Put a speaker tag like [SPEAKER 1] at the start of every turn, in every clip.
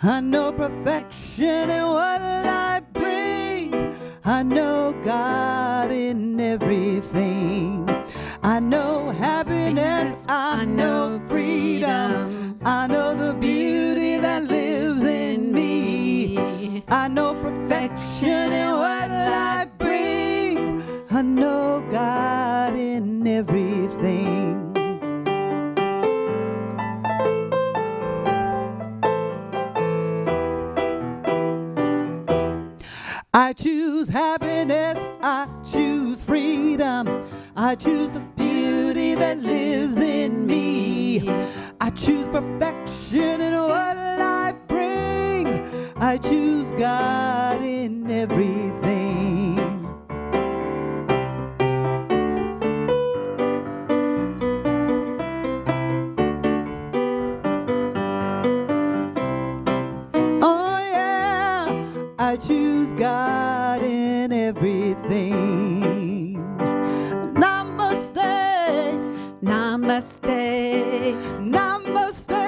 [SPEAKER 1] I know perfection in what life brings. I know God in everything. I know happiness, I know freedom. I know the beauty that lives in me. I know perfection in what life brings. I know God in everything. I choose happiness, I choose freedom. I choose the beauty that lives in me. I choose perfection in what life brings. I choose God in everything. Oh yeah, I choose God in everything. Namaste,
[SPEAKER 2] Namaste,
[SPEAKER 1] namaste,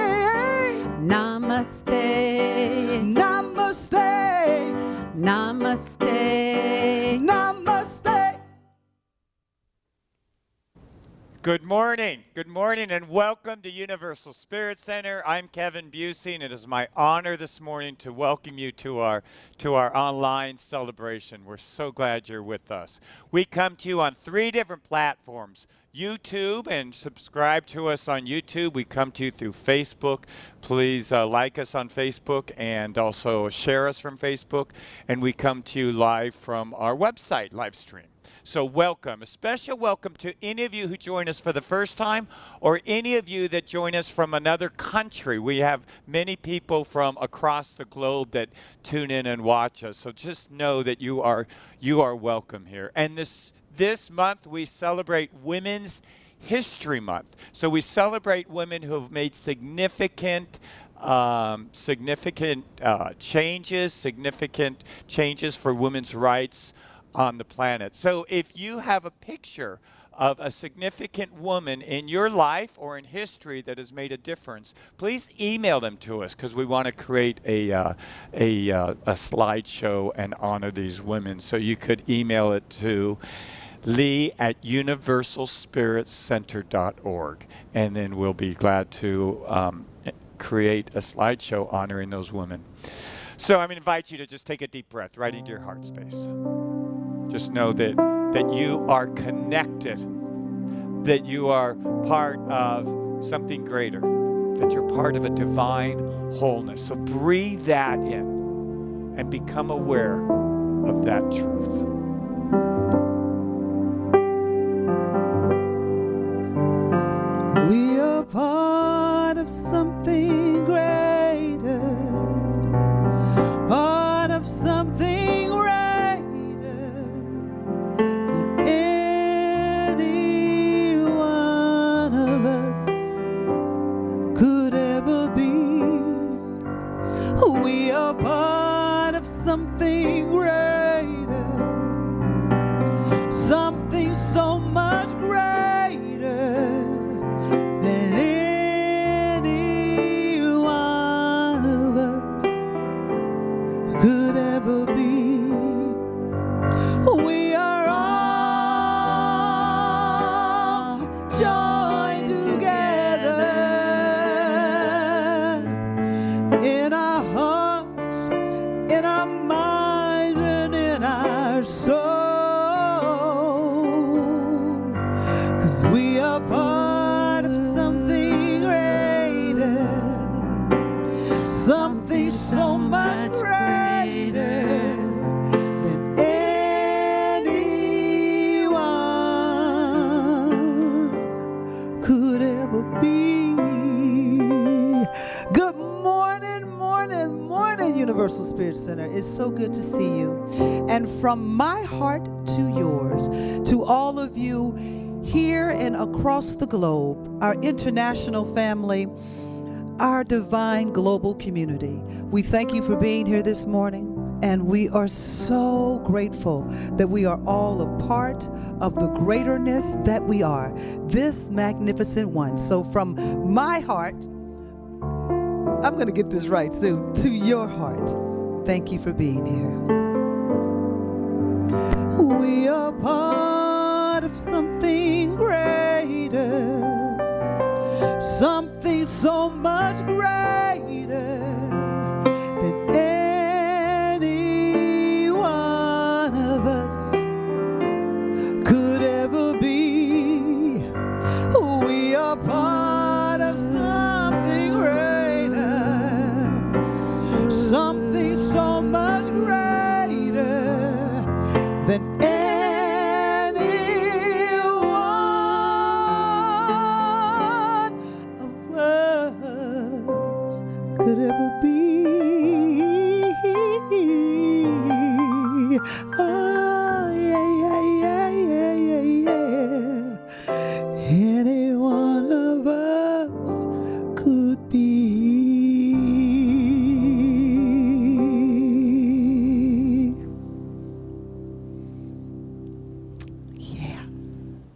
[SPEAKER 2] namaste,
[SPEAKER 1] namaste,
[SPEAKER 2] namaste.
[SPEAKER 1] namaste.
[SPEAKER 3] Good morning, and welcome to Universal Spirit Center. I'm Kevin Busey, and it is my honor this morning to welcome you to our online celebration. We're so glad you're with us. We come to you on 3 different platforms: YouTube, and subscribe to us on YouTube. We come to you through Facebook. Please like us on Facebook and also share us from Facebook. And we come to you live from our website, live stream. So welcome, a special welcome to any of you who join us for the first time, or any of you that join us from another country. We have many people from across the globe that tune in and watch us. So just know that you are welcome here. And this month we celebrate Women's History Month. So we celebrate women who have made significant changes for women's rights on the planet. So if you have a picture of a significant woman in your life or in history that has made a difference, please email them to us, because we want to create a slideshow and honor these women. So you could email it to lee@universalspiritcenter.org, and then we'll be glad to create a slideshow honoring those women. So I'm going to invite you to just take a deep breath right into your heart space. Just know that you are connected, that you are part of something greater, that you're part of a divine wholeness. So breathe that in and become aware of that truth.
[SPEAKER 1] We are part of something greater, part of something greater than any one of us could ever be. We are part of something greater, something so much greater than any one of us could ever be. We are all joined together in our hearts, in our minds, and in our soul, 'cause we are part of something greater, something so much greater than anyone could ever be. Good morning, morning, morning, Universal Spirit Center. It's so good to see you. And from my heart to yours, to all of you here and across the globe, our international family, our divine global community, we thank you for being here this morning. And we are so grateful that we are all a part of the greaterness that we are, this magnificent one. So from my heart, I'm going to get this right soon. To your heart. Thank you for being here. We are part of something greater, something so much greater than any one of us could ever be. We are part of something greater, something so much greater than any one of us could ever be. Oh, yeah, yeah, yeah, yeah, yeah, yeah. Any one of us could be. Yeah.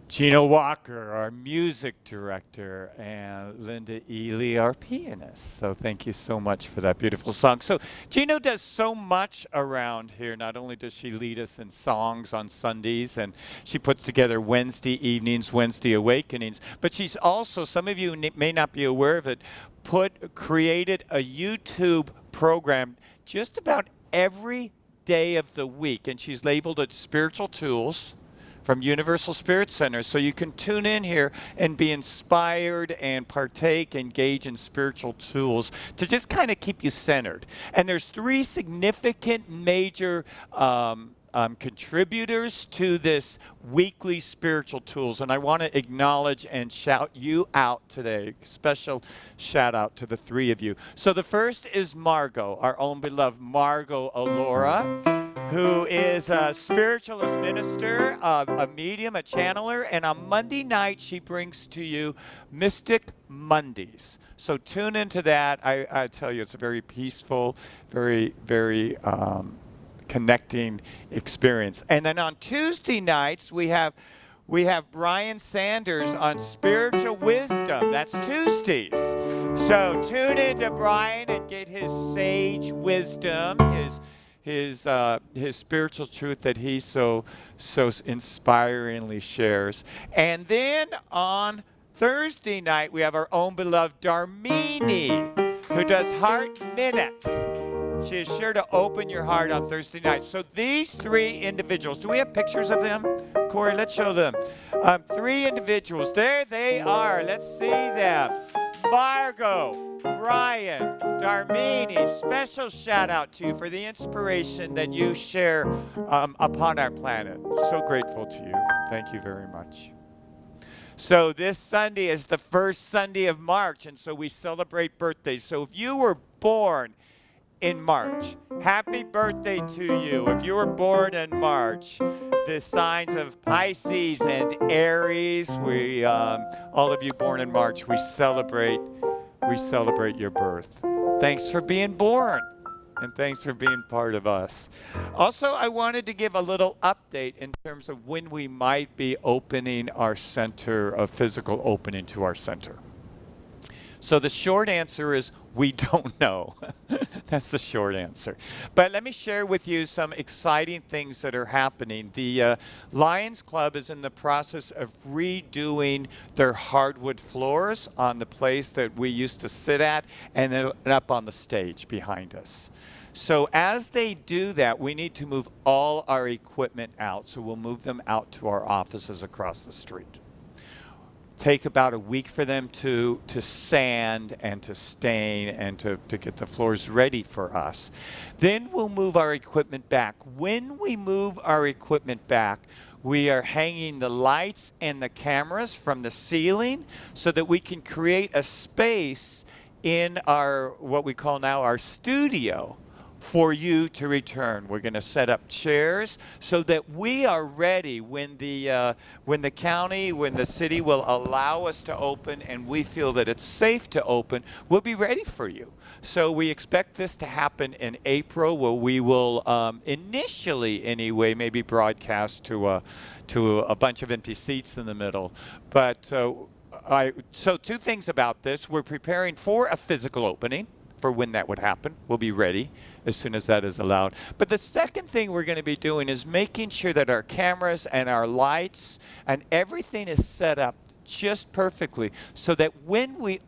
[SPEAKER 3] Gina Walker, our music director, and Linda Ely, our pianist. So thank you so much for that beautiful song. So Gina does so much around here. Not only does she lead us in songs on Sundays, and she puts together Wednesday evenings, Wednesday awakenings, but she's also, some of you may not be aware of it, created a YouTube program just about every day of the week, and she's labeled it Spiritual Tools from Universal Spirit Center. So you can tune in here and be inspired and partake, engage in spiritual tools to just kind of keep you centered. And there's 3 significant major contributors to this weekly spiritual tools. And I want to acknowledge and shout you out today. Special shout out to the 3 of you. So the first is Margot, our own beloved Margot Alora, who is a spiritualist minister, a medium, a channeler, and on Monday night she brings to you Mystic Mondays. So tune into that. I tell you, it's a very peaceful, very, very connecting experience. And then on Tuesday nights we have Brian Sanders on spiritual wisdom. That's Tuesdays. So tune in to Brian and get his sage wisdom, his spiritual truth that he so inspiringly shares. And then on Thursday night, we have our own beloved Darmini, who does Heart Minutes. She is sure to open your heart on Thursday night. So these 3 individuals, do we have pictures of them? Corey, let's show them. 3 individuals. There they are. Let's see them. Margot, Brian, Darmini, special shout out to you for the inspiration that you share upon our planet. So grateful to you. Thank you very much. So this Sunday is the first Sunday of March, and so we celebrate birthdays. So if you were born in March, happy birthday to you. If you were born in March, the signs of Pisces and Aries, all of you born in March, we celebrate your birth. Thanks for being born, and thanks for being part of us. Also, I wanted to give a little update in terms of when we might be opening our center, a physical opening to our center. So the short answer is we don't know. That's the short answer. But let me share with you some exciting things that are happening. The Lions Club is in the process of redoing their hardwood floors on the place that we used to sit at and then up on the stage behind us. So as they do that, we need to move all our equipment out. So we'll move them out to our offices across the street. Take about a week for them to sand and to stain and to get the floors ready for us. Then we'll move our equipment back. When we move our equipment back, we are hanging the lights and the cameras from the ceiling so that we can create a space in our, what we call now our studio, for you to return. We're going to set up chairs so that we are ready when the county, when the city will allow us to open and we feel that it's safe to open, we'll be ready for you. So we expect this to happen in April, where we will initially anyway maybe broadcast to a bunch of empty seats in the middle. But so 2 things about this. We're preparing for a physical opening for when that would happen. We'll be ready as soon as that is allowed. But the second thing we're going to be doing is making sure that our cameras and our lights and everything is set up just perfectly so that when we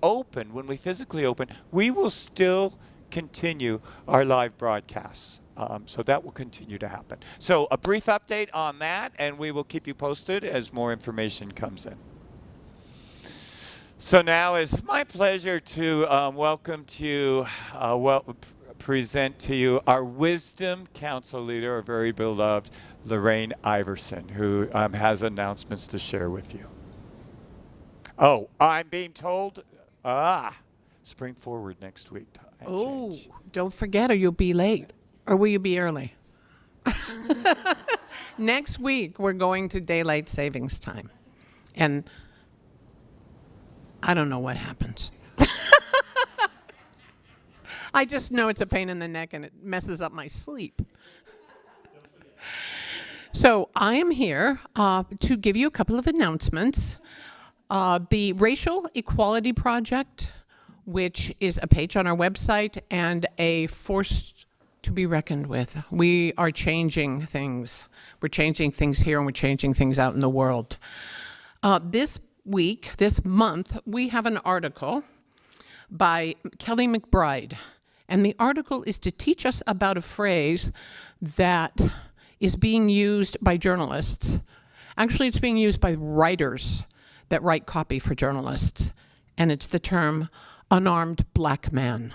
[SPEAKER 3] physically open, we will still continue our live broadcasts. So that will continue to happen. So a brief update on that, and we will keep you posted as more information comes in. So now it's my pleasure to present to you our Wisdom Council leader, our very beloved Lorraine Iverson, who has announcements to share with you. Oh, I'm being told, spring forward next week.
[SPEAKER 4] Oh, don't forget or you'll be late. Or will you be early? Next week, we're going to daylight savings time. And I don't know what happens. I just know it's a pain in the neck and it messes up my sleep. So I am here to give you a couple of announcements. The Racial Equality Project, which is a page on our website and a force to be reckoned with. We are changing things. We're changing things here and we're changing things out in the world. This month, we have an article by Kelly McBride. And the article is to teach us about a phrase that is being used by journalists. Actually, it's being used by writers that write copy for journalists. And it's the term unarmed black man.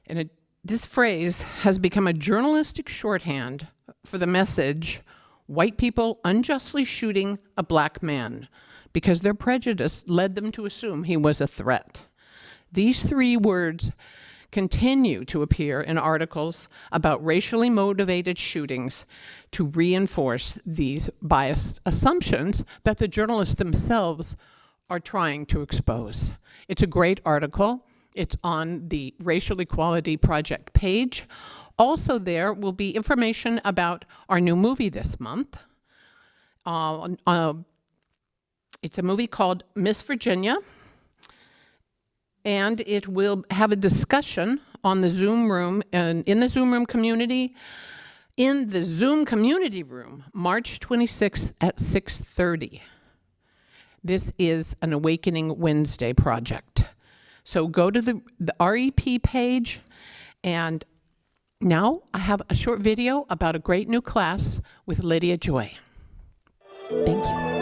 [SPEAKER 4] And this phrase has become a journalistic shorthand for the message, white people unjustly shooting a black man because their prejudice led them to assume he was a threat. These three words continue to appear in articles about racially motivated shootings to reinforce these biased assumptions that the journalists themselves are trying to expose. It's a great article. It's on the Racial Equality Project page. Also there will be information about our new movie this month. It's a movie called Miss Virginia, and it will have a discussion on the Zoom room, and in the Zoom room community, in the Zoom community room, March 26th at 6:30. This is an Awakening Wednesday project. So go to the REP page, and now I have a short video about a great new class with Lydia Joy. Thank you.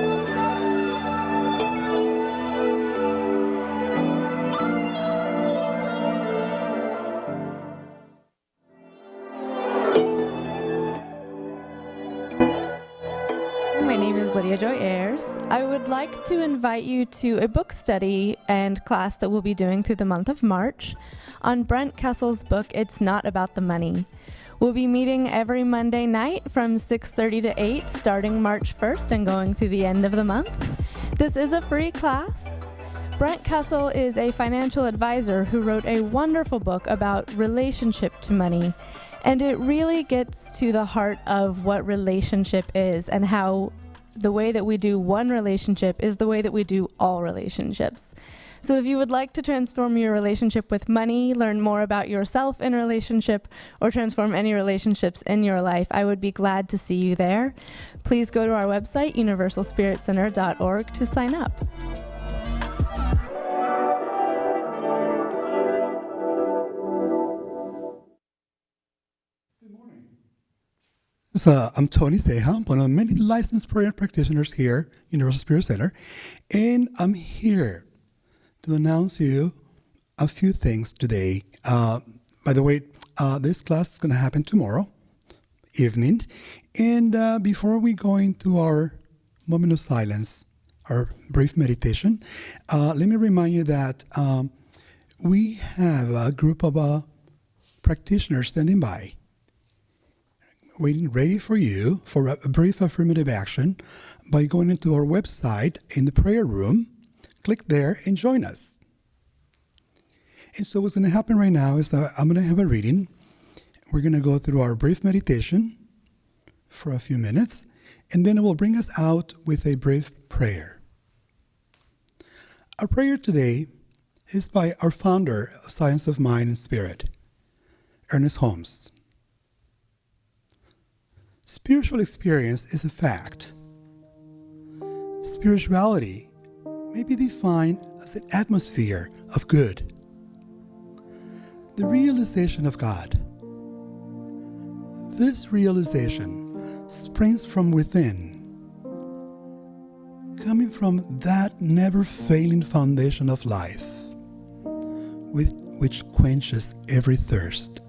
[SPEAKER 5] My name is Lydia Joy Ayers. I would like to invite you to a book study and class that we'll be doing through the month of March on Brent Kessel's book, It's Not About the Money. We'll be meeting every Monday night from 6:30 to 8, starting March 1st and going through the end of the month. This is a free class. Brent Kessel is a financial advisor who wrote a wonderful book about relationship to money. And it really gets to the heart of what relationship is and how the way that we do one relationship is the way that we do all relationships. So if you would like to transform your relationship with money, learn more about yourself in a relationship, or transform any relationships in your life, I would be glad to see you there. Please go to our website, universalspiritcenter.org, to sign up.
[SPEAKER 6] So I'm Tony Seha, one of many licensed prayer practitioners here, Universal Spirit Center, and I'm here to announce you a few things today. By the way, this class is going to happen tomorrow evening, and before we go into our moment of silence, our brief meditation, let me remind you that we have a group of practitioners standing by, waiting ready for you for a brief affirmative action by going into our website in the prayer room. Click there and join us. And so what's going to happen right now is that I'm going to have a reading. We're going to go through our brief meditation for a few minutes, and then it will bring us out with a brief prayer. Our prayer today is by our founder of Science of Mind and Spirit, Ernest Holmes. Spiritual experience is a fact. Spirituality may be defined as an atmosphere of good, the realization of God. This realization springs from within, coming from that never-failing foundation of life, which quenches every thirst.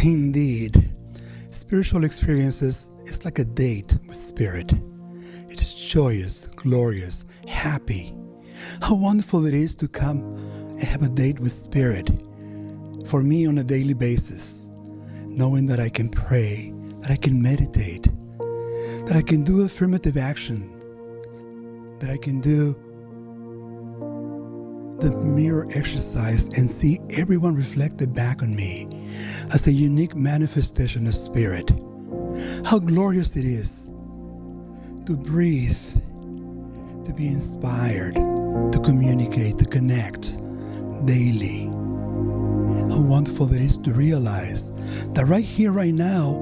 [SPEAKER 6] Indeed, spiritual experiences is like a date with Spirit. It is joyous, glorious, happy. How wonderful it is to come and have a date with Spirit. For me on a daily basis, knowing that I can pray, that I can meditate, that I can do affirmative action, that I can do the mirror exercise and see everyone reflected back on me as a unique manifestation of Spirit. How glorious it is to breathe, to be inspired, to communicate, to connect daily. How wonderful it is to realize that right here, right now,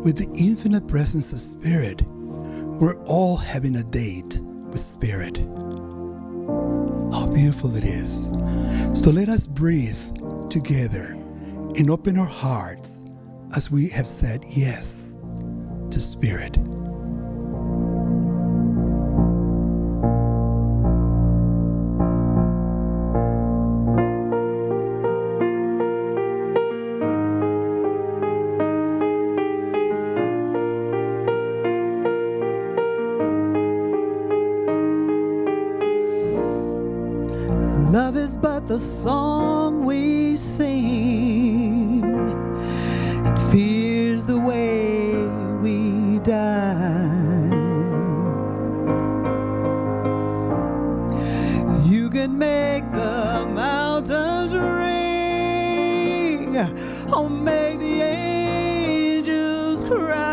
[SPEAKER 6] with the infinite presence of Spirit, we're all having a date with Spirit. How beautiful it is. So let us breathe together and open our hearts as we have said yes to Spirit.
[SPEAKER 1] Love is but the song we sing, and fear's the way we die. You can make the mountains ring, or make the angels cry.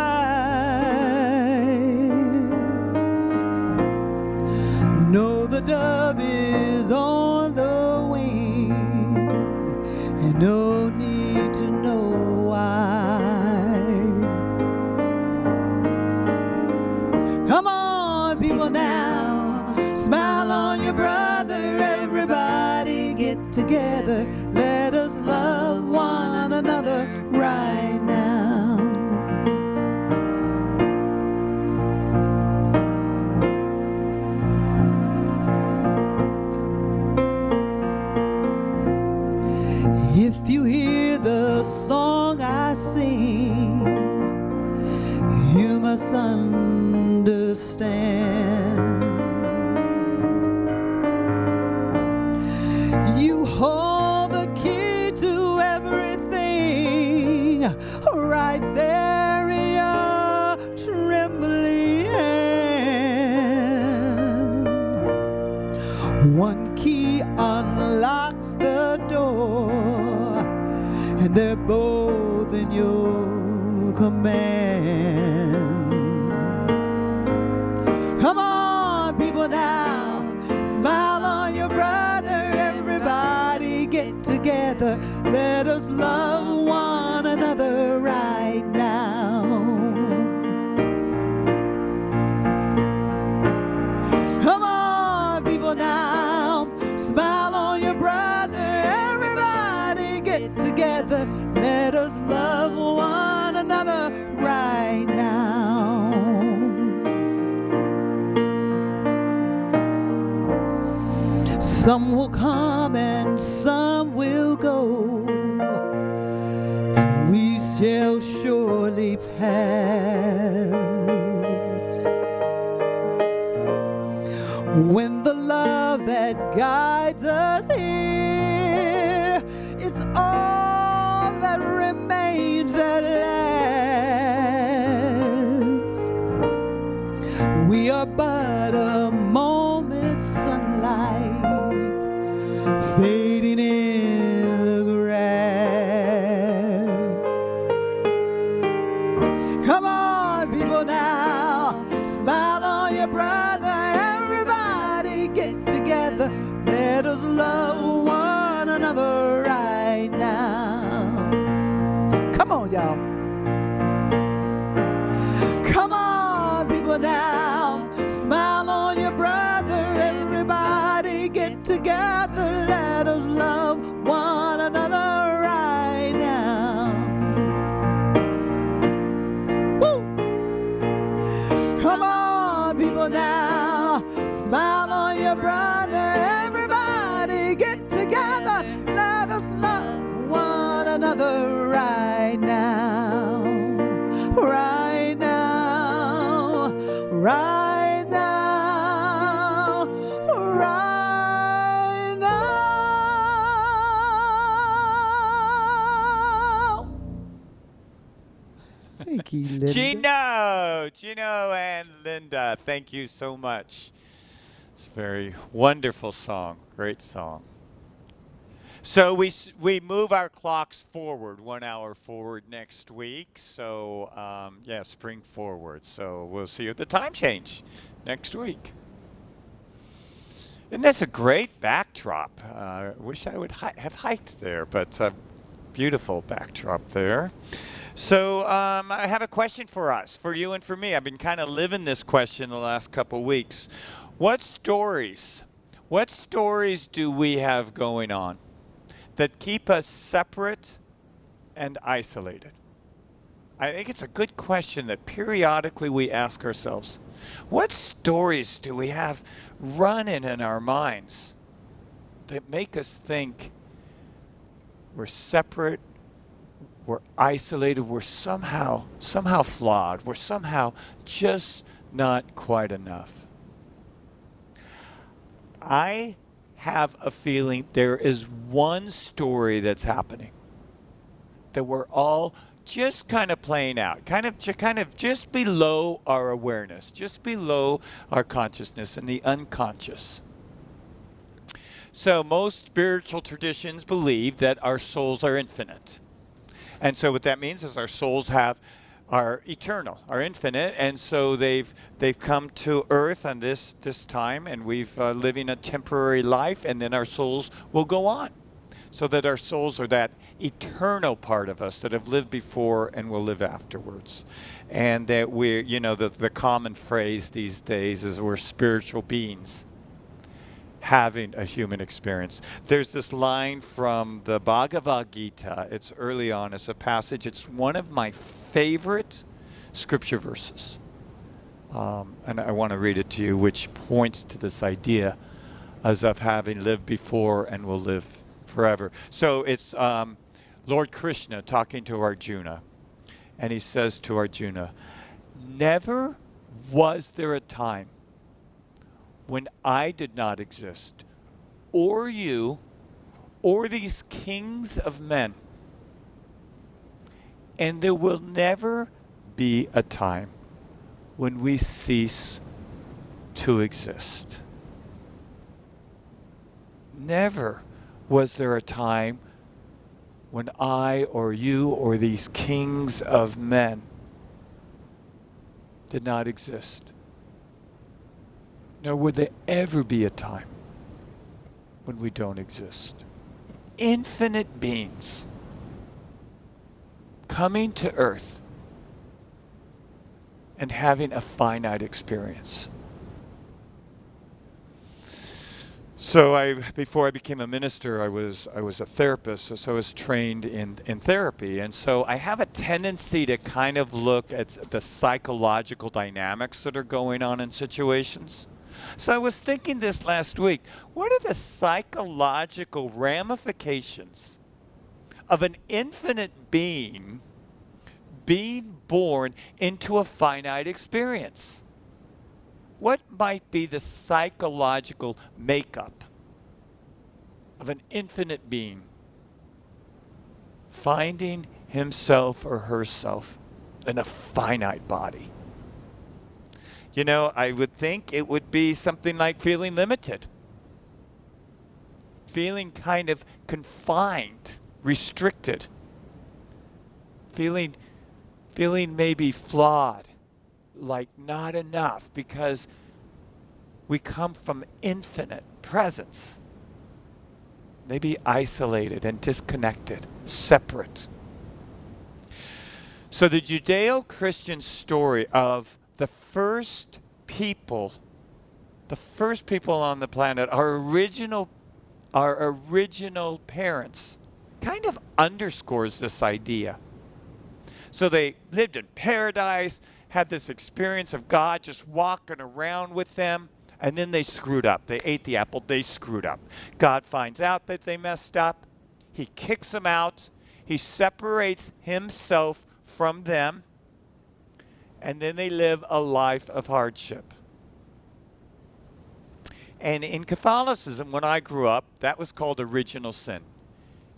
[SPEAKER 1] No, the dove is on the wing, and no need to know why. Come on, people, now, smile on your brother. Everybody get together. Let us love one another right now. you hear the song I sing, you must understand. You hold the key to everything right there in your trembling hand. One key unlocks the door, and they're both in your command. Come on, people, now, smile on your brother. Everybody get together. Let us love one another right now. Come on, people, now, smile on your brother. Everybody get together. Let us love one another right now. Some will come and some will go, and we shall surely pass. When the love that guides us here, it's all that remains at last. We are but a moment's sunlight fading in the grass. Come on, people, now, smile on your brother. Everybody get together. Let us love one another right now. Come on, y'all. Come on, people, now, smile on your brother. Everybody get together. Let us love one another right now. Woo! Come on, people, now, smile on your brother. Everybody get together. Let us love one another right now. Right now. Right now. Right now. Thank you, Linda.
[SPEAKER 3] Gino and Linda, thank you so much. It's a very wonderful song, great song. So we move our clocks forward, 1 hour forward next week. So yeah, spring forward. So we'll see you at the time change next week. And that's a great backdrop. Wish I would have hiked there, but beautiful backdrop there. So I have a question for us, for you and for me. I've been kind of living this question the last couple weeks. What stories do we have going on that keep us separate and isolated? I think it's a good question that periodically we ask ourselves. What stories do we have running in our minds that make us think we're separate, we're isolated, we're somehow flawed, we're somehow just not quite enough? I have a feeling there is one story that's happening that we're all just kind of playing out, kind of just below our awareness, just below our consciousness in the unconscious. So most spiritual traditions believe that our souls are infinite. And so what that means is our souls are eternal, are infinite, and so they've come to earth on this time, and we've living a temporary life, and then our souls will go on. So that our souls are that eternal part of us that have lived before and will live afterwards. And that we're, the common phrase these days is we're spiritual beings having a human experience. There's this line from the Bhagavad Gita. It's early on. It's a passage. It's one of my favorite scripture verses. And I want to read it to you, which points to this idea as of having lived before and will live forever. So it's Lord Krishna talking to Arjuna, and he says to Arjuna, never was there a time when I did not exist, or you, or these kings of men. And there will never be a time when we cease to exist. Never was there a time when I or you or these kings of men did not exist. Nor would there ever be a time when we don't exist. Infinite beings coming to earth and having a finite experience. So before I became a minister, I was a therapist, so I was trained in therapy. And so I have a tendency to kind of look at the psychological dynamics that are going on in situations. So I was thinking this last week, what are the psychological ramifications of an infinite being born into a finite experience? What might be the psychological makeup of an infinite being finding himself or herself in a finite body? You know, I would think it would be something like feeling limited, feeling kind of confined, restricted, feeling maybe flawed, like not enough, because we come from infinite presence. Maybe isolated and disconnected, separate. So the Judeo-Christian story of the first people on the planet, our original parents, kind of underscores this idea. So they lived in paradise, had this experience of God just walking around with them, and then they screwed up. They ate the apple, they screwed up. God finds out that they messed up. He kicks them out. He separates himself from them, and then they live a life of hardship. And in Catholicism, when I grew up, that was called original sin.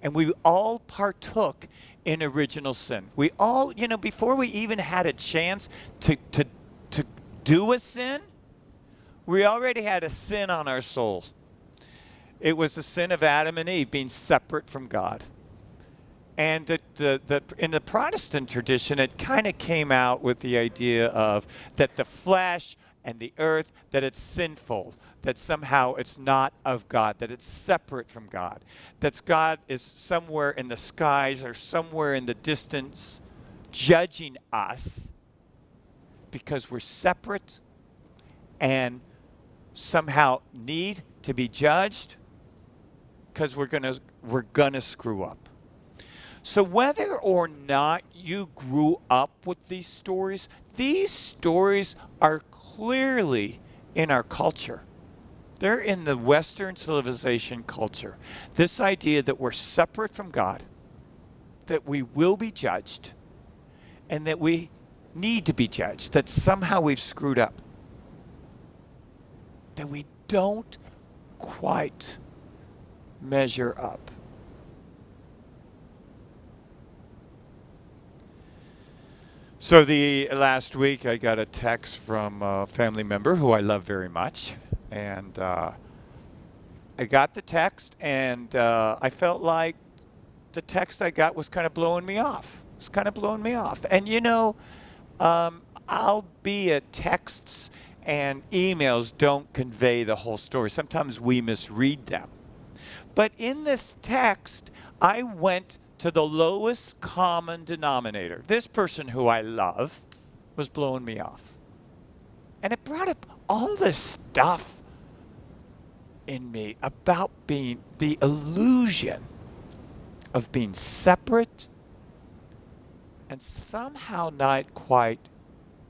[SPEAKER 3] And we all partook in original sin. We all, before we even had a chance to do a sin, we already had a sin on our souls. It was the sin of Adam and Eve being separate from God. And in the Protestant tradition, it kind of came out with the idea of that the flesh and the earth, that it's sinful, that somehow it's not of God, that it's separate from God, that God is somewhere in the skies or somewhere in the distance judging us because we're separate and somehow need to be judged because we're gonna screw up. So whether or not you grew up with these stories are clearly in our culture. They're in the Western civilization culture. This idea that we're separate from God, that we will be judged, and that we need to be judged, that somehow we've screwed up, that we don't quite measure up. So the last week I got a text from a family member who I love very much, and I got the text, and I felt like the text I got was kind of blowing me off. It's kind of blowing me off. And albeit texts and emails don't convey the whole story. Sometimes we misread them. But in this text, I went to the lowest common denominator. This person who I love was blowing me off. And it brought up all this stuff in me about being the illusion of being separate and somehow not quite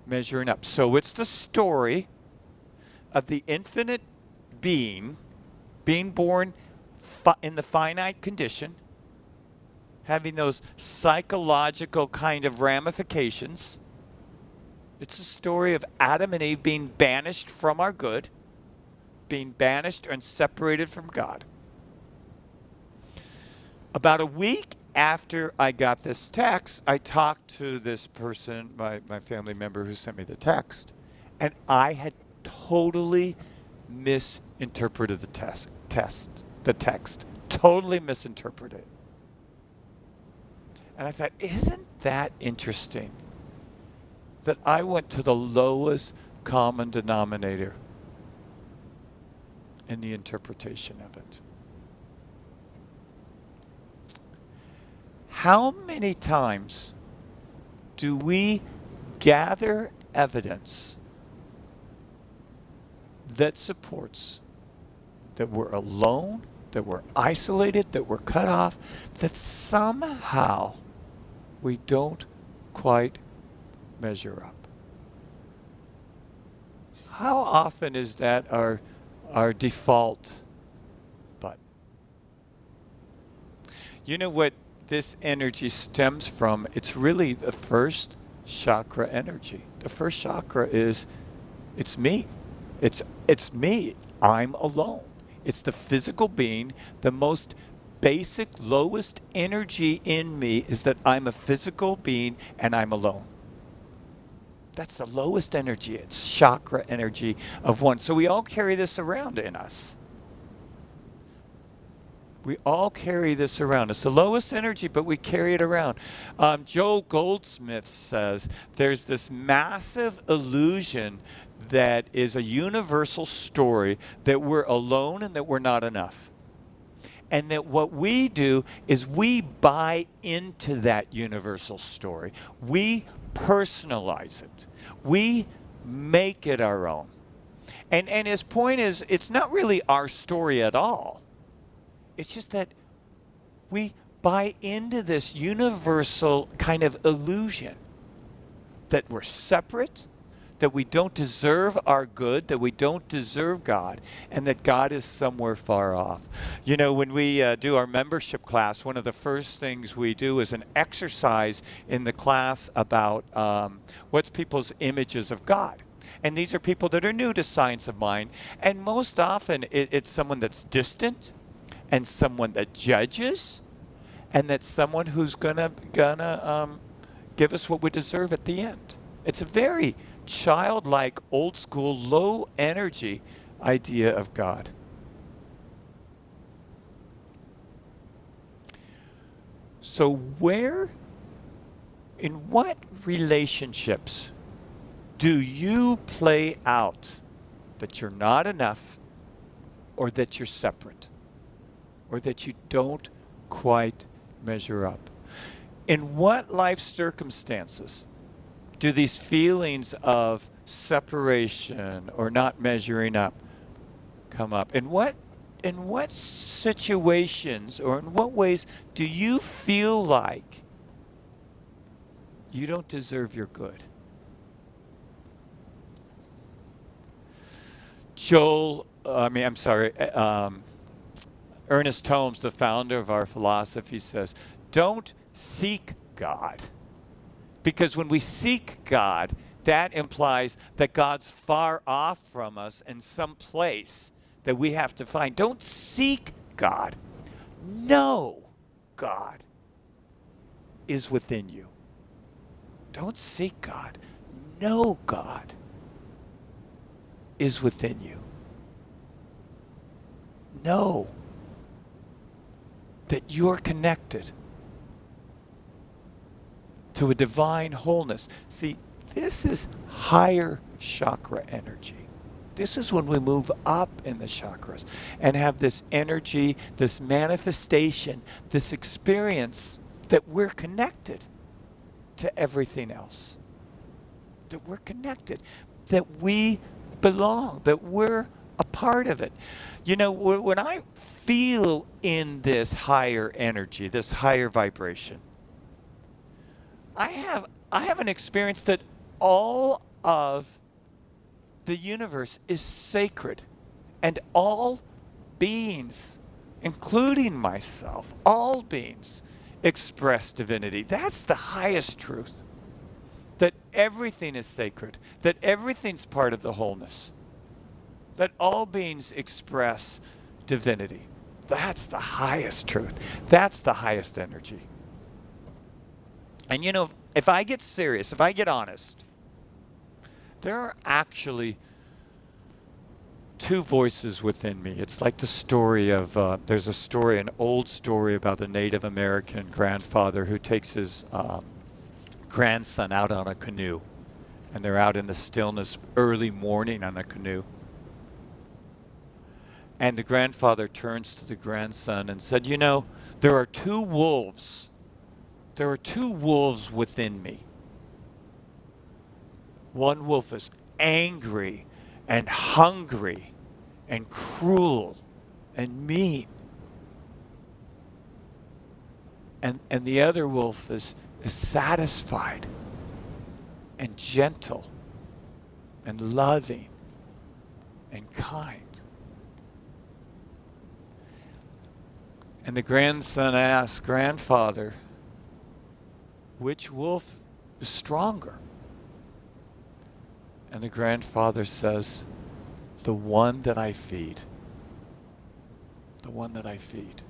[SPEAKER 3] measuring up. So it's the story of the infinite being born in the finite condition, having those psychological kind of ramifications. It's a story of Adam and Eve being banished from our good, being banished and separated from God. About a week after I got this text, I talked to this person, my family member who sent me the text, and I had totally misinterpreted the text, totally misinterpreted it. And I thought, isn't that interesting that I went to the lowest common denominator in the interpretation of it? How many times do we gather evidence that supports that we're alone, that we're isolated, that we're cut off, that somehow we don't quite measure up? How often is that our default button? You know what this energy stems from? It's really the first chakra energy. The first chakra is, it's me. It's me. I'm alone. It's the physical being. The most basic, lowest energy in me is that I'm a physical being and I'm alone. That's the lowest energy. It's chakra energy of one. So we all carry this around in us. We all carry this around. It's the lowest energy, but we carry it around. Joel Goldsmith says there's this massive illusion that is a universal story that we're alone and that we're not enough. And that what we do is we buy into that universal story. We personalize it. We make it our own. And his point is, it's not really our story at all. It's just that we buy into this universal kind of illusion that we're separate, that we don't deserve our good, that we don't deserve God, and that God is somewhere far off. You know, when we do our membership class, one of the first things we do is an exercise in the class about what's people's images of God. And these are people that are new to science of mind, and most often it's someone that's distant, and someone that judges, and that's someone who's gonna give us what we deserve at the end. It's a very childlike, old school, low energy idea of God. So in what relationships do you play out that you're not enough, or that you're separate, or that you don't quite measure up? In what life circumstances do these feelings of separation or not measuring up come up? In what situations or in what ways do you feel like you don't deserve your good? Ernest Holmes, the founder of our philosophy, says, don't seek God. Because when we seek God, that implies that God's far off from us in some place that we have to find. Don't seek God. Know God is within you. Don't seek God. Know God is within you. Know that you're connected to a divine wholeness. See, this is higher chakra energy. This is when we move up in the chakras and have this energy, this manifestation, this experience that we're connected to everything else. That we're connected, that we belong, that we're a part of it. You know, when I feel in this higher energy, this higher vibration, I have an experience that all of the universe is sacred, and all beings, including myself, all beings express divinity. That's the highest truth. That everything is sacred, that everything's part of the wholeness, that all beings express divinity. That's the highest truth. That's the highest energy. And you know, if I get serious, if I get honest, there are actually two voices within me. It's like the story of, there's a story, an old story about a Native American grandfather who takes his grandson out on a canoe. And they're out in the stillness early morning on a canoe. And the grandfather turns to the grandson and said, you know, there are two wolves. There are two wolves within me. One wolf is angry and hungry and cruel and mean. And the other wolf is satisfied and gentle and loving and kind. And the grandson asks, grandfather, which wolf is stronger? And the grandfather says, the one that I feed. The one that I feed.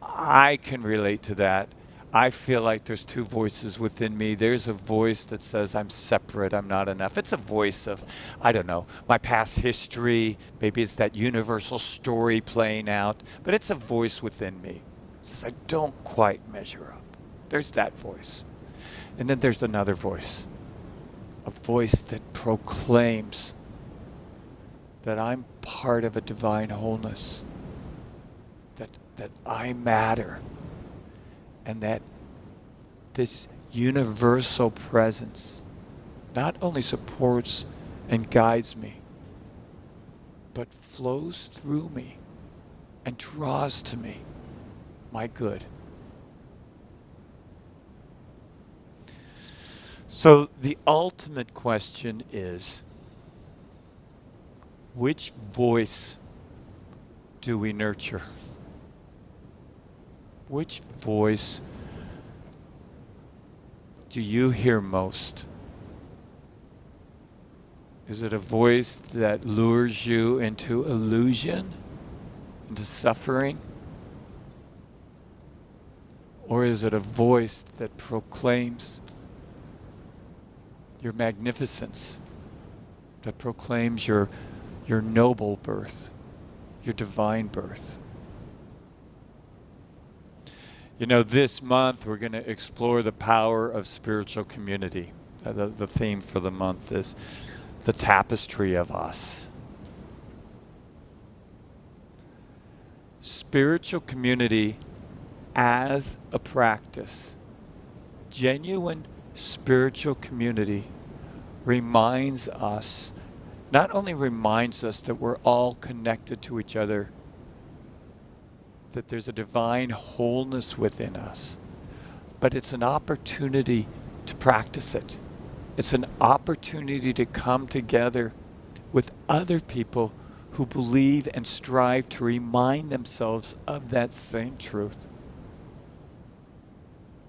[SPEAKER 3] I can relate to that. I feel like there's two voices within me. There's a voice that says I'm separate, I'm not enough. It's a voice of, I don't know, my past history. Maybe it's that universal story playing out. But it's a voice within me. It says I don't quite measure up. There's that voice. And then there's another voice. A voice that proclaims that I'm part of a divine wholeness. That I matter. And that this universal presence not only supports and guides me, but flows through me and draws to me my good. So the ultimate question is, which voice do we nurture? Which voice do you hear most? Is it a voice that lures you into illusion, into suffering? Or is it a voice that proclaims your magnificence, that proclaims your noble birth, your divine birth? You know, this month we're going to explore the power of spiritual community. The theme for the month is the tapestry of us. Spiritual community as a practice, genuine spiritual community not only reminds us that we're all connected to each other, that there's a divine wholeness within us, but it's an opportunity to practice it. It's an opportunity to come together with other people who believe and strive to remind themselves of that same truth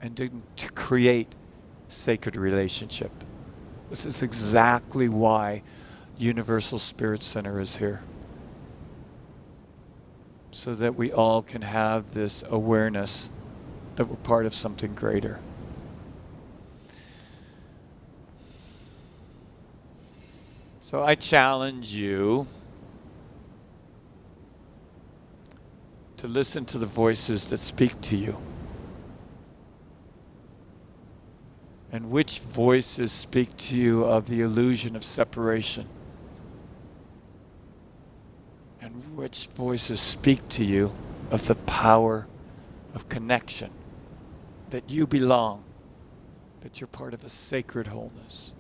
[SPEAKER 3] and to create sacred relationship. This is exactly why Universal Spirit Center is here. So that we all can have this awareness that we're part of something greater. So I challenge you to listen to the voices that speak to you. And which voices speak to you of the illusion of separation? And which voices speak to you of the power of connection, that you belong, that you're part of a sacred wholeness?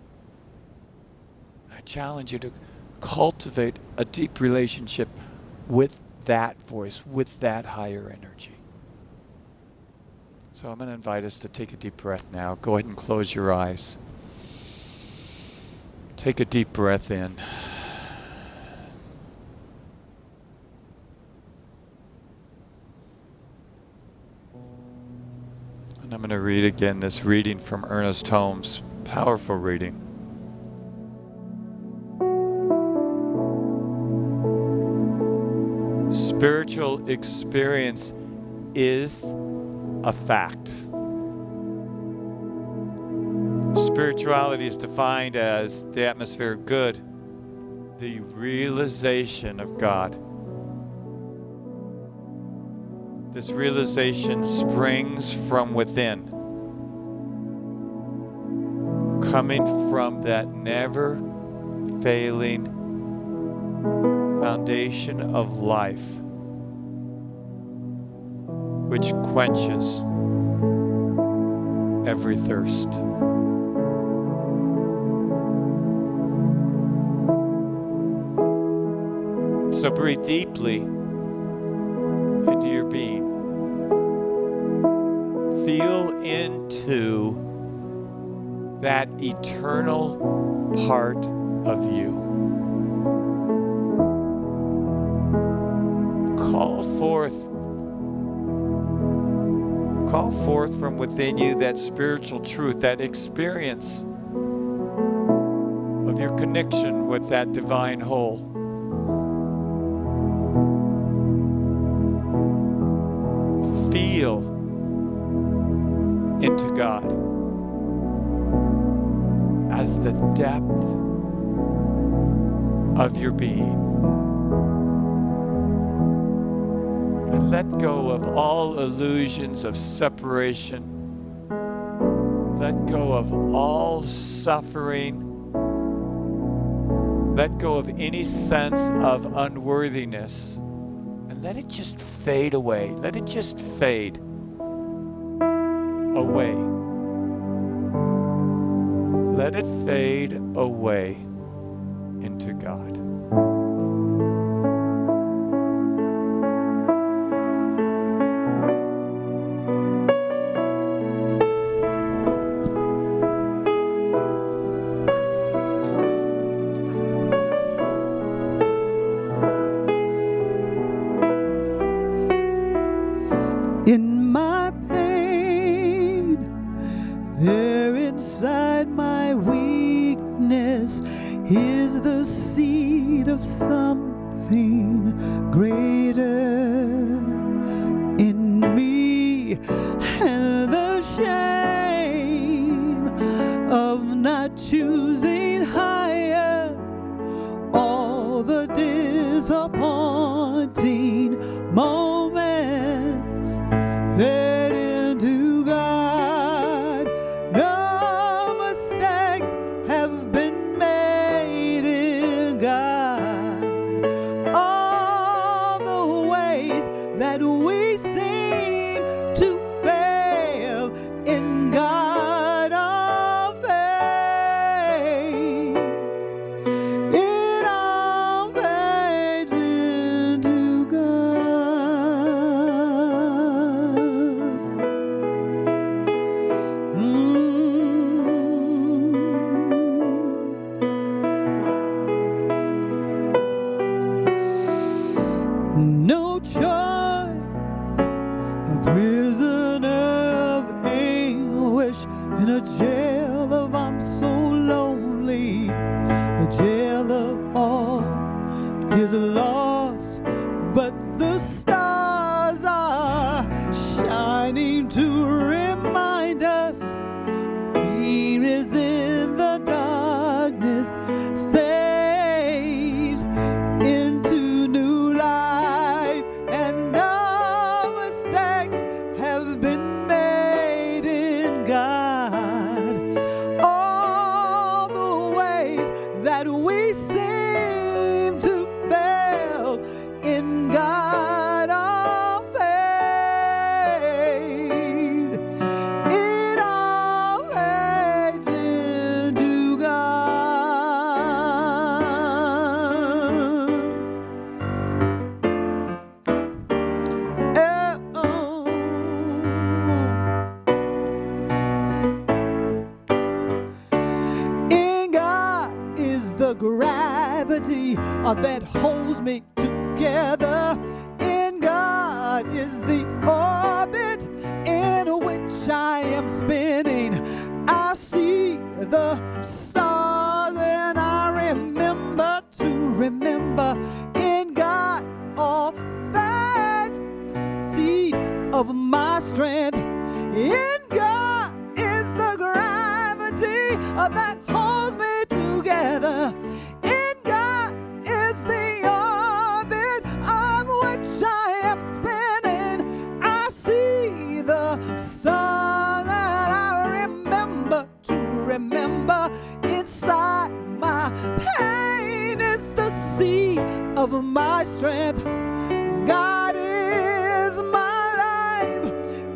[SPEAKER 3] I challenge you to cultivate a deep relationship with that voice, with that higher energy. So I'm going to invite us to take a deep breath now. Go ahead and close your eyes. Take a deep breath in. And I'm going to read again this reading from Ernest Holmes. Powerful reading. Spiritual experience is a fact. Spirituality is defined as the atmosphere of good, the realization of God. This realization springs from within, coming from that never failing foundation of life, which quenches every thirst. So breathe deeply into your being. Feel into that eternal part of you. Call forth from within you that spiritual truth, that experience of your connection with that divine whole. Feel into God as the depth of your being. And let go of all illusions of separation. Let go of all suffering. Let go of any sense of unworthiness. And let it just fade away. Let it just fade away. Let it fade away into God.
[SPEAKER 1] In my pain, there inside my weakness is the seed of something greater in me, and the shame of not choosing higher, all the disappointing moments fed into God. No mistakes have been made in God. All the ways that we seem to fail in God of faith, it all fades into God. No choice, a prisoner of anguish in a jail of I'm so lonely, a jail of all is lost, but the stars are shining to remind us he is in the darkness, saves into new life, and no mistakes have been made in God. All the ways that we seem to fail in God all fade. It all fades into God. In God is the gravity that holds me together. In God is the orbit in which I of my strength. In God is the gravity that holds me together. In God is the orbit on which I am spinning. I see the sun that I remember inside my pain is the seed of my strength. God is my life.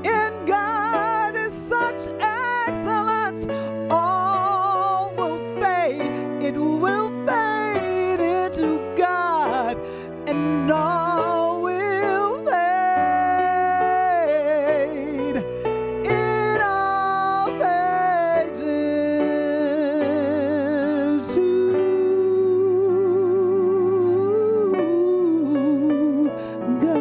[SPEAKER 1] In God is such excellence. All will fade. It will fade into God, and all will fade. It all fades into God.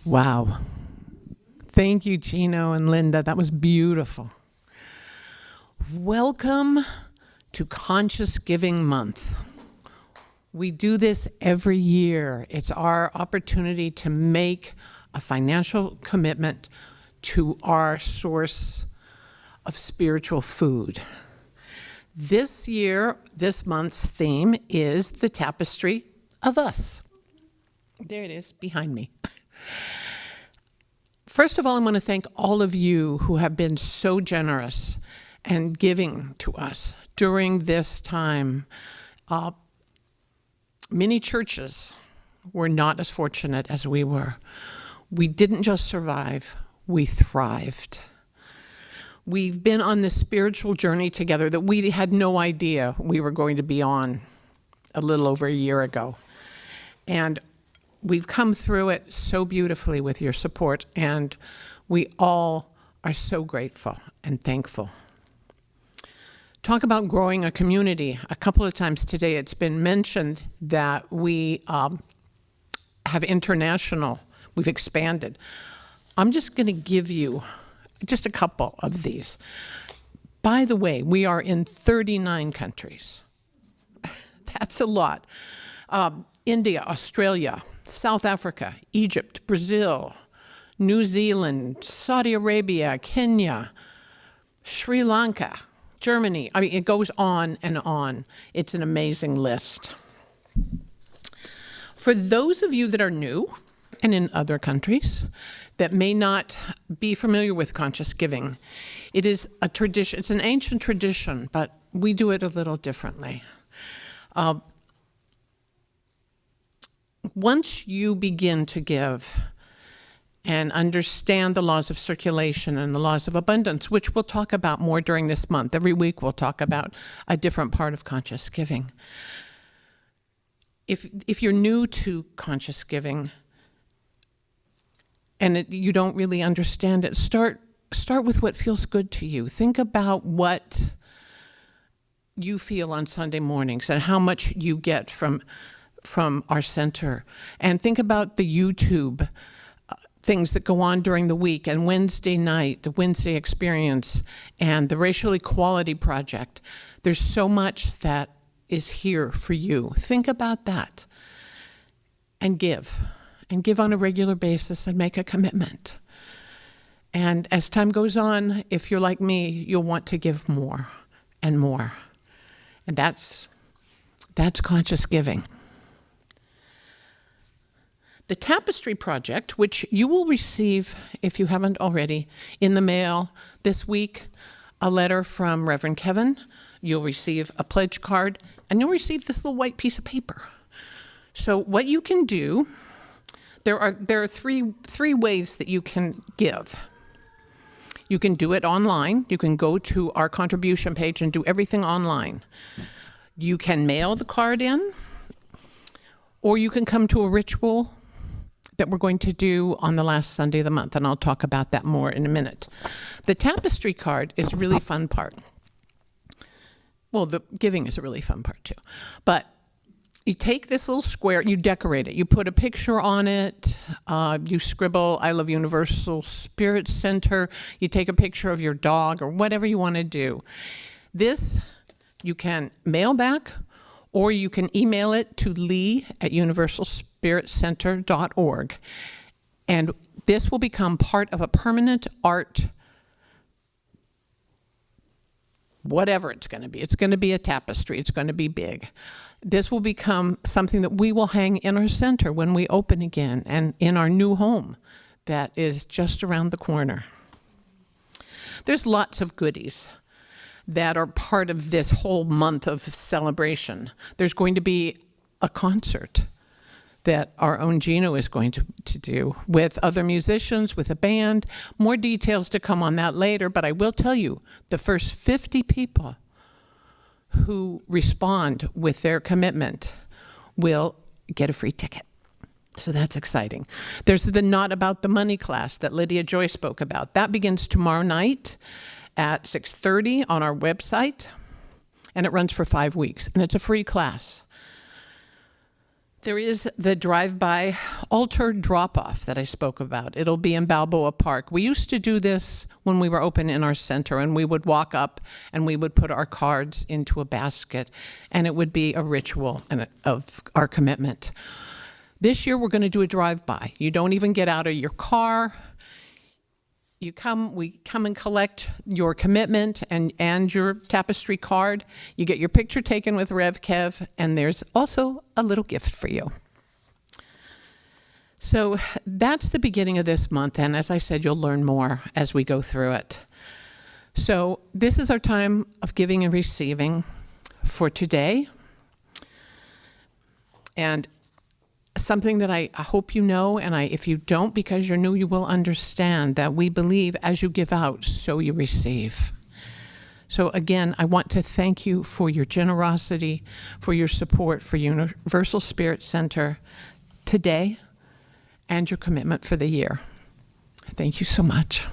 [SPEAKER 4] Wow. Thank you, Gino and Linda. That was beautiful. Welcome to Conscious Giving Month. We do this every year. It's our opportunity to make a financial commitment to our source of spiritual food. This year, this month's theme is the tapestry of us. There it is behind me. First of all, I want to thank all of you who have been so generous and giving to us during this time. Many churches were not as fortunate as we were. We didn't just survive, we thrived. We've been on this spiritual journey together that we had no idea we were going to be on a little over a year ago. And we've come through it so beautifully with your support, and we all are so grateful and thankful. Talk about growing a community. A couple of times today it's been mentioned that we have international, we've expanded. I'm just going to give you just a couple of these. By the way, we are in 39 countries. That's a lot. India, Australia, South Africa, Egypt, Brazil, New Zealand, Saudi Arabia, Kenya, Sri Lanka, Germany. I mean, it goes on and on. It's an amazing list. For those of you that are new and in other countries that may not be familiar with conscious giving, it is a tradition. It's an ancient tradition, but we do it a little differently. Once you begin to give and understand the laws of circulation and the laws of abundance, which we'll talk about more during this month. Every week we'll talk about a different part of conscious giving. If you're new to conscious giving and you don't really understand it, start with what feels good to you. Think about what you feel on Sunday mornings and how much you get from our center. And think about the YouTube things that go on during the week, and Wednesday night, the Wednesday experience, and the Racial Equality Project. There's so much that is here for you. Think about that and give on a regular basis and make a commitment. And as time goes on, if you're like me, you'll want to give more and more. And that's conscious giving. The Tapestry Project, which you will receive, if you haven't already, in the mail this week, a letter from Reverend Kevin. You'll receive a pledge card, and you'll receive this little white piece of paper. So what you can do, there are three ways that you can give. You can do it online. You can go to our contribution page and do everything online. You can mail the card in, or you can come to a ritual that we're going to do on the last Sunday of the month, and I'll talk about that more in a minute. The tapestry card is a really fun part. well, the giving is a really fun part too. But you take this little square, you decorate it, you put a picture on it, you scribble, I love Universal Spirit Center, you take a picture of your dog or whatever you want to do. This you can mail back, or you can email it to lee@universalspiritcenter.org. And this will become part of a permanent art, whatever it's going to be. It's going to be a tapestry. It's going to be big. This will become something that we will hang in our center when we open again and in our new home that is just around the corner. There's lots of goodies that are part of this whole month of celebration. There's going to be a concert that our own Gino is going to do with other musicians, with a band. More details to come on that later, but I will tell you, the first 50 people who respond with their commitment will get a free ticket. So that's exciting. There's the Not About the Money class that Lydia Joy spoke about. That begins tomorrow night at 6:30 on our website, and it runs for 5 weeks, and it's a free class. There is the drive-by altar drop-off that I spoke about. It'll be in Balboa Park. We used to do this when we were open in our center, and we would walk up and we would put our cards into a basket, and it would be a ritual of our commitment. This year, we're going to do a drive-by. You don't even get out of your car. We come and collect your commitment and your tapestry card. You get your picture taken with Rev Kev, and there's also a little gift for you. So that's the beginning of this month, and as I said, you'll learn more as we go through it. So this is our time of giving and receiving for today. And something that I hope you know, and if you don't, because you're new, you will understand that we believe as you give out, so you receive. So again, I want to thank you for your generosity, for your support for Universal Spirit Center today, and your commitment for the year. Thank you so much.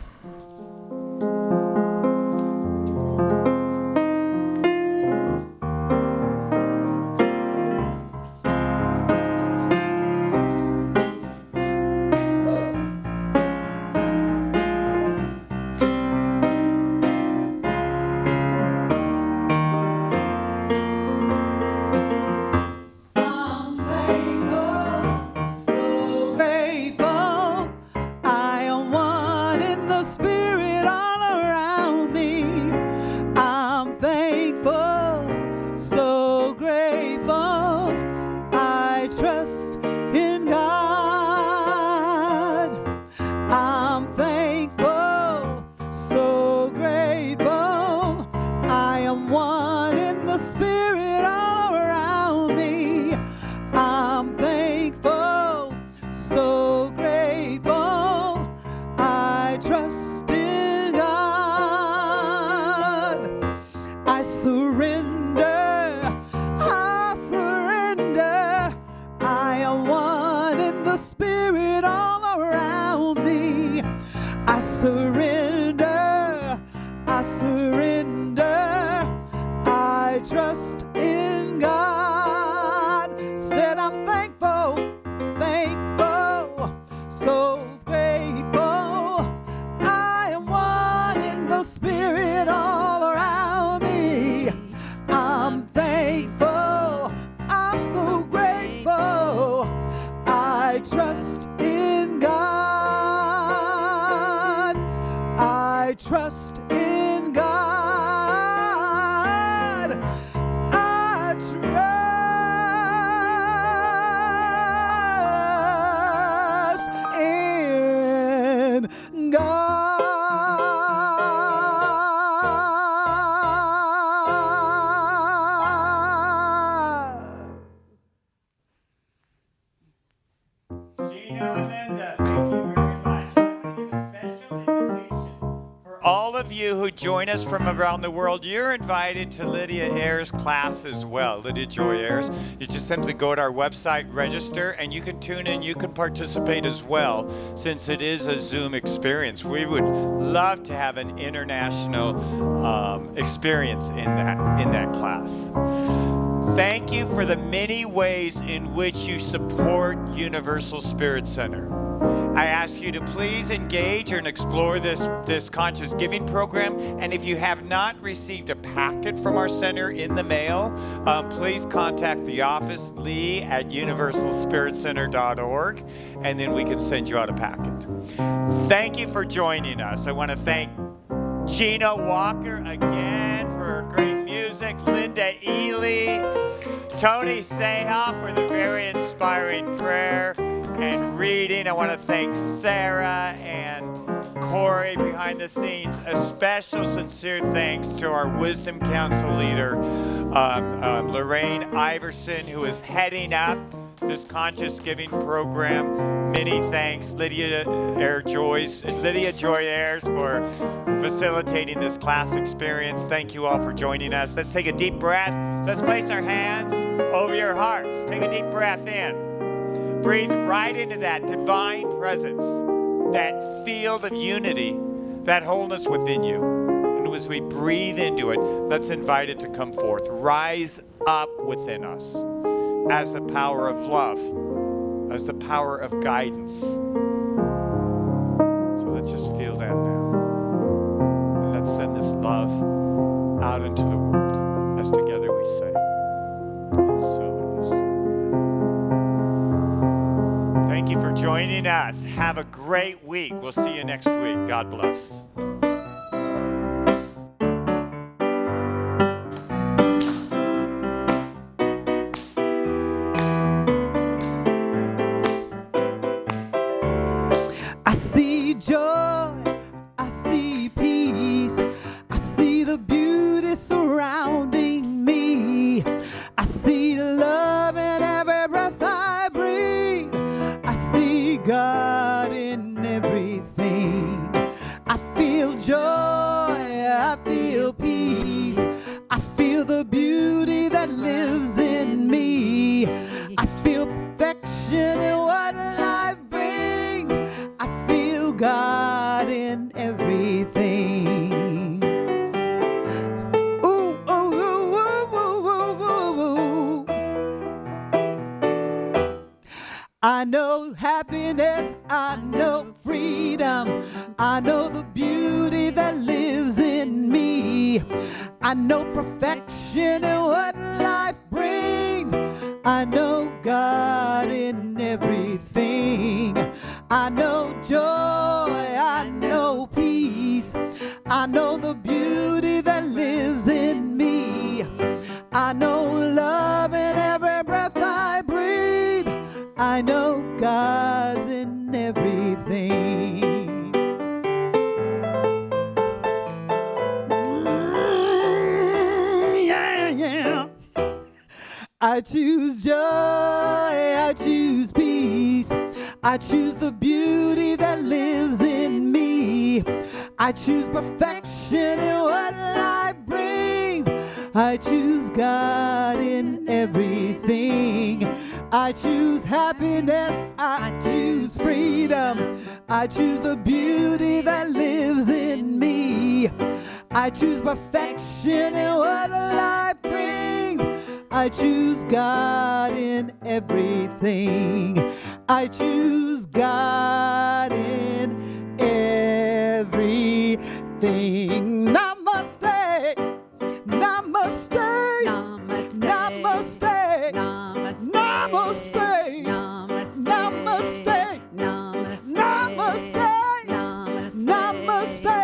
[SPEAKER 1] trust in God.
[SPEAKER 3] who join us from around the world, you're invited to Lydia Ayres' class as well, Lydia Joy Ayres. You just simply go to our website, register, and you can tune in, you can participate as well, since it is a Zoom experience. We would love to have an international experience in that class. Thank you for the many ways in which you support Universal Spirit Center. I ask you to please engage and explore this conscious giving program. And if you have not received a packet from our center in the mail, please contact the office, lee@universalspiritcenter.org, and then we can send you out a packet. Thank you for joining us. I want to thank Gina Walker again for her great music, Linda Ely, Tony Seha for the very inspiring prayer and reading. I want to thank Sarah and Corey behind the scenes. A special sincere thanks to our Wisdom Council leader, Lorraine Iverson, who is heading up this conscious giving program. Many thanks, Lydia Joy Ayres, for facilitating this class experience. Thank you all for joining us. Let's take a deep breath. Let's place our hands over your hearts. Take a deep breath in. Breathe right into that divine presence, that field of unity, that wholeness within you. And as we breathe into it, let's invite it to come forth. Rise up within us as the power of love, as the power of guidance. So let's just feel that now. And let's send this love out into the world as together we say, and so it is. Thank you for joining us. Have a great week. We'll see you next week. God bless.
[SPEAKER 1] I see joy, I see peace, I see the beauty surrounding me. I see love in every breath I breathe. I see God in everything. I feel joy, I feel peace, I feel the beauty that lives in me. I feel perfection in what life brings. I feel God in everything. Ooh, ooh, ooh, ooh, ooh, ooh, ooh, ooh. I know happiness, I know freedom, I know the beauty that lives in me. I know perfection in what life brings. I know God in everything. I know joy, I know peace, I know the beauty that lives in me. I know love in every breath I breathe. I know God's in everything. Yeah, yeah. I choose joy, I choose peace, I choose the beauty that lives in me. I choose perfection in what life brings. I choose God in everything. I choose happiness, I choose freedom, I choose the beauty that lives in me. I choose perfection in what life brings. I choose God in everything. I choose God in everything. Namaste. Namaste.
[SPEAKER 2] Namaste.
[SPEAKER 1] Namaste.
[SPEAKER 2] Namaste.
[SPEAKER 1] Namaste.
[SPEAKER 2] Namaste.
[SPEAKER 1] Namaste.
[SPEAKER 2] Namaste.
[SPEAKER 1] Namaste.
[SPEAKER 2] Namaste.
[SPEAKER 1] Namaste.